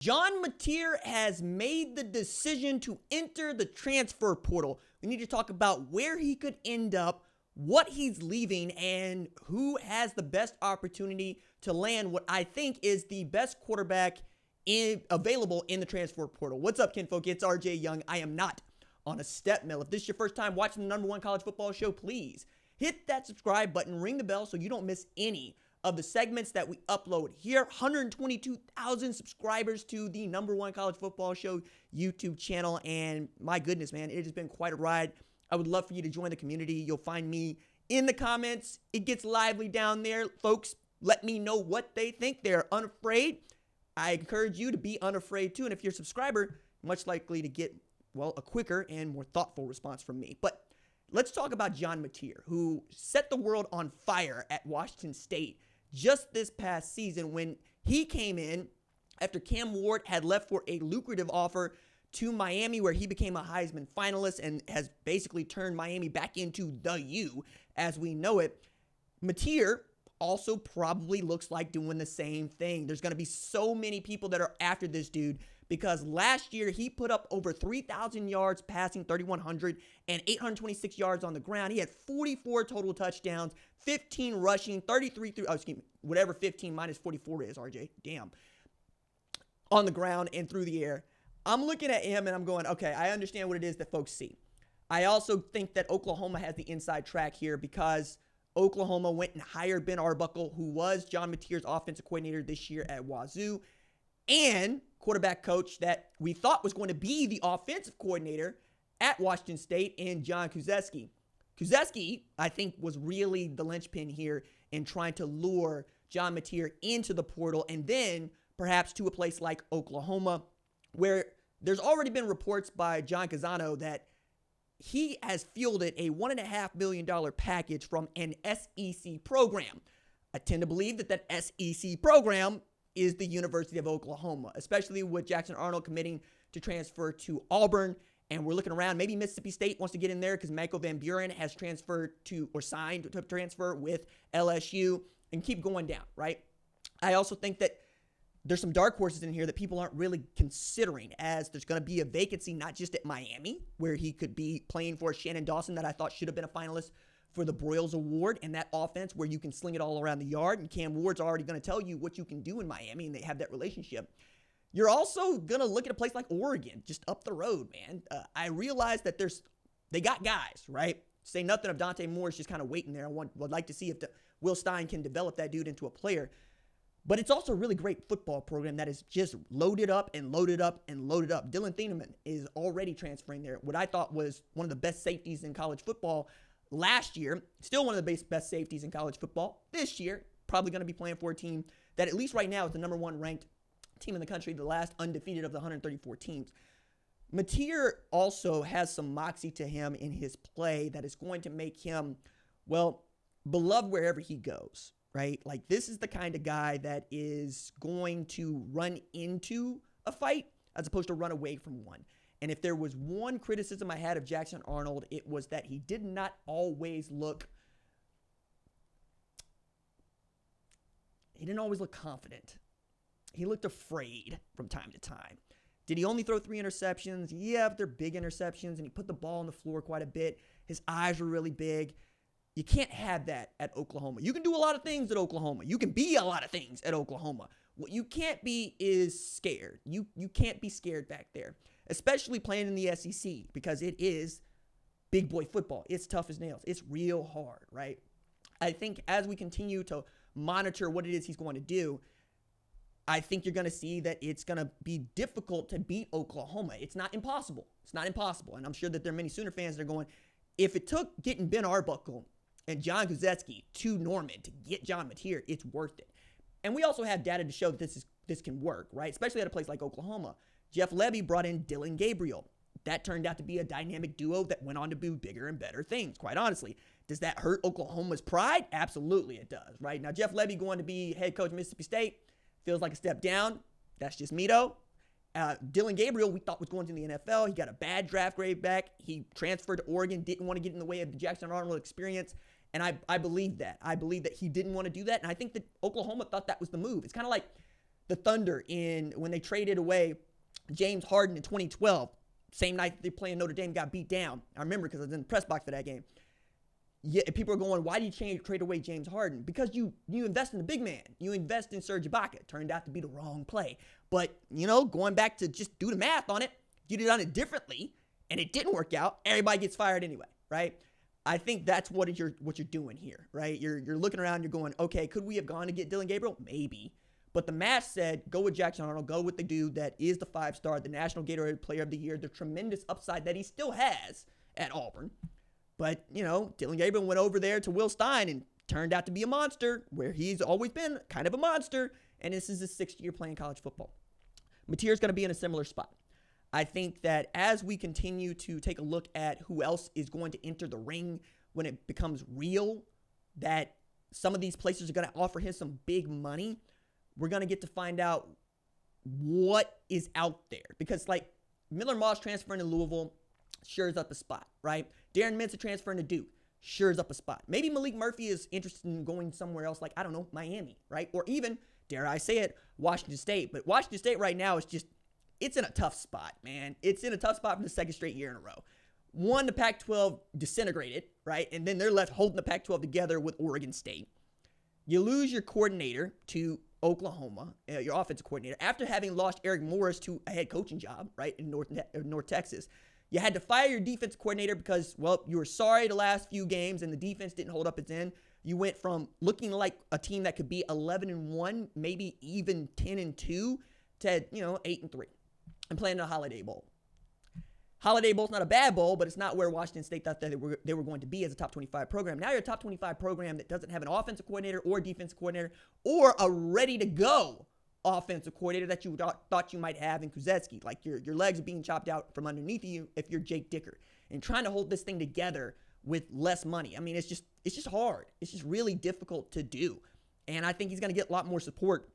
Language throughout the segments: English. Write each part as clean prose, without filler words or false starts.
John Mateer has made the decision to enter the transfer portal. We need to talk about where he could end up, what he's leaving, and who has the best opportunity to land what I think is the best quarterback available in the transfer portal. What's up, kinfolk? It's RJ Young. I am not on a step mill. If this is your first time watching the #1 college football show, please hit that subscribe button, ring the bell so you don't miss any of the segments that we upload here. 122,000 subscribers to the #1 college football show YouTube channel. And my goodness, man, it has been quite a ride. I would love for you to join the community. You'll find me in the comments. It gets lively down there. Folks, let me know what they think. They're unafraid. I encourage you to be unafraid too. And if you're a subscriber, much likely to get, well, a quicker and more thoughtful response from me. But let's talk about John Mateer, who set the world on fire at Washington State just this past season when he came in after Cam Ward had left for a lucrative offer to Miami, where he became a Heisman finalist and has basically turned Miami back into the U as we know it. Mateer also probably looks like doing the same thing. There's going to be so many people that are after this dude because last year he put up over 3,000 yards passing, 3,100, and 826 yards on the ground. He had 44 total touchdowns, 15 rushing, 33 through, whatever 15 minus 44 is, RJ, damn, on the ground and through the air. I'm looking at him and I'm going, okay, I understand what it is that folks see. I also think that Oklahoma has the inside track here because Oklahoma went and hired Ben Arbuckle, who was John Mateer's offensive coordinator this year at Wazzu, and quarterback coach that we thought was going to be the offensive coordinator at Washington State in John Kuzeski. Kuzeski, I think, was really the linchpin here in trying to lure John Mateer into the portal and then perhaps to a place like Oklahoma, where there's already been reports by John Casano that he has fielded a $1.5 million package from an SEC program. I tend to believe that that SEC program is the University of Oklahoma, especially with Jackson Arnold committing to transfer to Auburn. And we're looking around. Maybe Mississippi State wants to get in there because Michael Van Buren has transferred to or signed to transfer with LSU and keep going down, right? I also think that there's some dark horses in here that people aren't really considering, as there's going to be a vacancy not just at Miami, where he could be playing for Shannon Dawson that I thought should have been a finalist for the Broyles Award, and that offense where you can sling it all around the yard, and Cam Ward's already going to tell you what you can do in Miami, and they have that relationship. You're also going to look at a place like Oregon, just up the road, man. I realize that they got guys, right? Say nothing of Dante Moore's just kind of waiting there. Would like to see if Will Stein can develop that dude into a player. But it's also a really great football program that is just loaded up and loaded up and loaded up. Dylan Thieneman is already transferring there. What I thought was one of the best safeties in college football last year, still one of the best safeties in college football this year, probably going to be playing for a team that at least right now is the #1 ranked team in the country, the last undefeated of the 134 teams. Mateer also has some moxie to him in his play that is going to make him, well, beloved wherever he goes. Right? Like, this is the kind of guy that is going to run into a fight as opposed to run away from one. And if there was one criticism I had of Jackson Arnold, it was that he did not always look, he didn't always look confident. He looked afraid from time to time. Did he only throw 3 interceptions? Yeah, but they're big interceptions, and he put the ball on the floor quite a bit. His eyes were really big. You can't have that at Oklahoma. You can do a lot of things at Oklahoma. You can be a lot of things at Oklahoma. What you can't be is scared. You can't be scared back there, especially playing in the SEC, because it is big boy football. It's tough as nails. It's real hard, right? I think as we continue to monitor what it is he's going to do, I think you're going to see that it's going to be difficult to beat Oklahoma. It's not impossible. It's not impossible. And I'm sure that there are many Sooner fans that are going, if it took getting Ben Arbuckle and John Kuzeski to Norman to get John Mateer, it's worth it. And we also have data to show that this can work, right? Especially at a place like Oklahoma. Jeff Levy brought in Dylan Gabriel. That turned out to be a dynamic duo that went on to do bigger and better things, quite honestly. Does that hurt Oklahoma's pride? Absolutely it does, right? Now, Jeff Levy going to be head coach of Mississippi State feels like a step down. That's just me, though. Dylan Gabriel, we thought was going to the NFL. He got a bad draft grade back. He transferred to Oregon, didn't want to get in the way of the Jackson Arnold experience. And I believe that. I believe that he didn't want to do that. And I think that Oklahoma thought that was the move. It's kind of like the Thunder when they traded away James Harden in 2012, same night they playing Notre Dame, got beat down. I remember because I was in the press box for that game. Yeah, people are going, why do you trade away James Harden? Because you invest in the big man. You invest in Serge Ibaka. It turned out to be the wrong play. But, going back to just do the math on it, you'd have done it differently, and it didn't work out. Everybody gets fired anyway, right? I think that's what you're doing here, right? You're looking around, you're going, okay, could we have gone to get Dylan Gabriel? Maybe. But the math said, go with Jackson Arnold, go with the dude that is the 5-star, the National Gatorade Player of the Year, the tremendous upside that he still has at Auburn. But, Dylan Gabriel went over there to Will Stein and turned out to be a monster, where he's always been kind of a monster, and this is his 6th year playing college football. Mateer's going to be in a similar spot. I think that as we continue to take a look at who else is going to enter the ring when it becomes real, that some of these places are going to offer him some big money, we're going to get to find out what is out there. Because, Miller Moss transferring to Louisville sures up a spot, right? Darren Mensah transferring to Duke sures up a spot. Maybe Malik Murphy is interested in going somewhere else, like, I don't know, Miami, right? Or even, dare I say it, Washington State. But Washington State right now is just, it's in a tough spot, man. It's in a tough spot for the 2nd straight year in a row. One, the Pac-12 disintegrated, right? And then they're left holding the Pac-12 together with Oregon State. You lose your coordinator to Oklahoma, your offensive coordinator, after having lost Eric Morris to a head coaching job, right, in North Texas. You had to fire your defense coordinator because, well, you were sorry the last few games and the defense didn't hold up its end. You went from looking like a team that could be 11-1, maybe even 10-2, to 8-3, and playing in a Holiday Bowl. Holiday Bowl's not a bad bowl, but it's not where Washington State thought that they were going to be as a top 25 program. Now you're a top 25 program that doesn't have an offensive coordinator or defensive coordinator or a ready-to-go offensive coordinator that you thought you might have in Kuzetsky. Like your legs are being chopped out from underneath you if you're Jake Dicker. And trying to hold this thing together with less money. I mean, it's just hard. It's just really difficult to do. And I think he's going to get a lot more support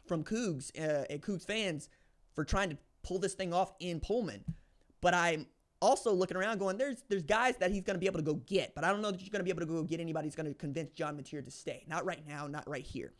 from Cougs and Cougs fans for trying to pull this thing off in Pullman. But I'm also looking around going, there's guys that he's going to be able to go get. But I don't know that you're going to be able to go get anybody who's going to convince John Mateer to stay. Not right now, not right here.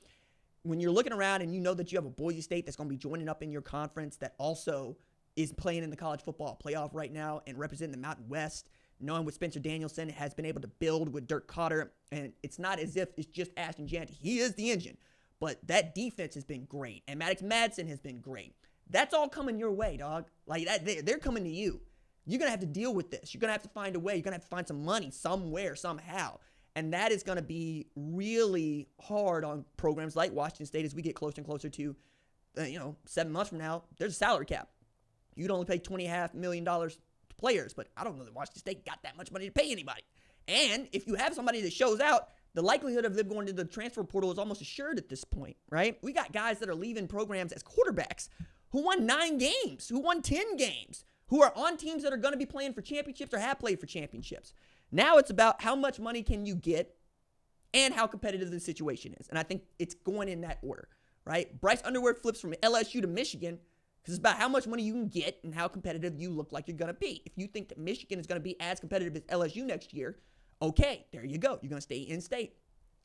When you're looking around and you know that you have a Boise State that's going to be joining up in your conference that also is playing in the college football playoff right now and representing the Mountain West, knowing what Spencer Danielson has been able to build with Dirk Cotter, and it's not as if it's just Ashton Janty. He is the engine, but that defense has been great, and Maddox Madsen has been great. That's all coming your way, dog. Like that, they're coming to you. You're going to have to deal with this. You're going to have to find a way. You're going to have to find some money somewhere, somehow. And that is going to be really hard on programs like Washington State as we get closer and closer to, 7 months from now, there's a salary cap. You'd only pay $20.5 million to players, but I don't know that Washington State got that much money to pay anybody. And if you have somebody that shows out, the likelihood of them going to the transfer portal is almost assured at this point, right? We got guys that are leaving programs as quarterbacks who won 9 games, who won 10 games, who are on teams that are going to be playing for championships or have played for championships. Now it's about how much money can you get and how competitive the situation is. And I think it's going in that order, right? Bryce Underwood flips from LSU to Michigan because it's about how much money you can get and how competitive you look like you're going to be. If you think that Michigan is going to be as competitive as LSU next year, okay, there you go. You're going to stay in state.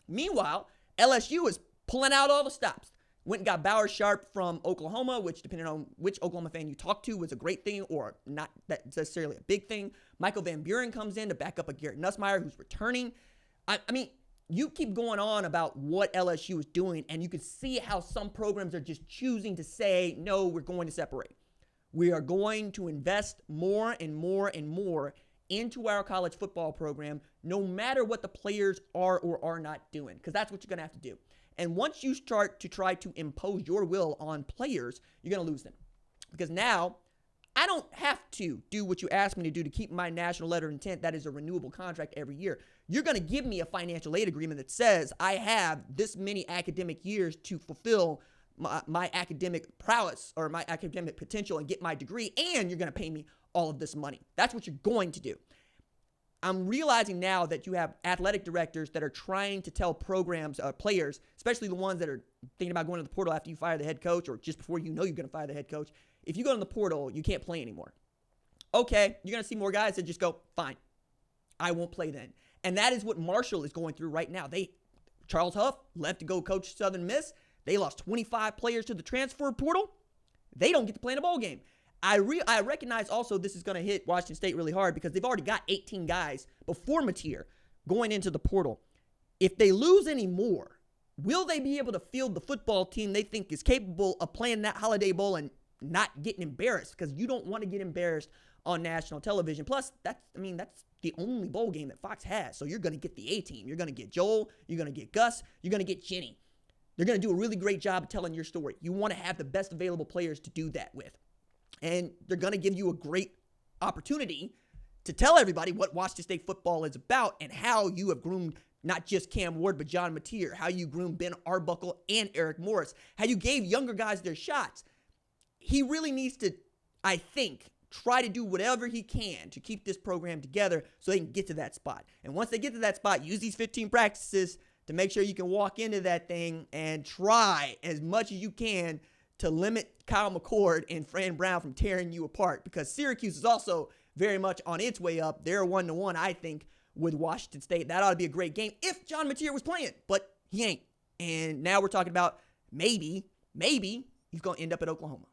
Meanwhile, LSU is pulling out all the stops. Went and got Bauer Sharp from Oklahoma, which, depending on which Oklahoma fan you talk to, was a great thing or not necessarily a big thing. Michael Van Buren comes in to back up a Garrett Nussmeier who's returning. I mean, you keep going on about what LSU is doing, and you can see how some programs are just choosing to say, no, we're going to separate. We are going to invest more and more and more into our college football program, no matter what the players are or are not doing, because that's what you're going to have to do. And once you start to try to impose your will on players, you're going to lose them. Because now, I don't have to do what you asked me to do to keep my national letter of intent, that is a renewable contract every year. You're going to give me a financial aid agreement that says I have this many academic years to fulfill my academic prowess or my academic potential and get my degree, and you're going to pay me all of this money. That's what you're going to do. I'm realizing now that you have athletic directors that are trying to tell programs, players, especially the ones that are thinking about going to the portal after you fire the head coach or just before you know you're going to fire the head coach. If you go to the portal, you can't play anymore. Okay, you're going to see more guys that just go, fine, I won't play then. And that is what Marshall is going through right now. Charles Huff left to go coach Southern Miss. They lost 25 players to the transfer portal. They don't get to play in a bowl game. I recognize also this is going to hit Washington State really hard because they've already got 18 guys before Mateer going into the portal. If they lose any more, will they be able to field the football team they think is capable of playing that Holiday Bowl and not getting embarrassed? Because you don't want to get embarrassed on national television. Plus, that's the only bowl game that Fox has. So you're going to get the A-team. You're going to get Joel. You're going to get Gus. You're going to get Jenny. They're going to do a really great job of telling your story. You want to have the best available players to do that with. And they're going to give you a great opportunity to tell everybody what Washington State football is about and how you have groomed not just Cam Ward, but John Mateer, how you groomed Ben Arbuckle and Eric Morris, how you gave younger guys their shots. He really needs to, I think, try to do whatever he can to keep this program together so they can get to that spot. And once they get to that spot, use these 15 practices to make sure you can walk into that thing and try as much as you can to limit Kyle McCord and Fran Brown from tearing you apart, because Syracuse is also very much on its way up. They're 1-1, I think, with Washington State. That ought to be a great game if John Mateer was playing, but he ain't. And now we're talking about maybe he's going to end up at Oklahoma.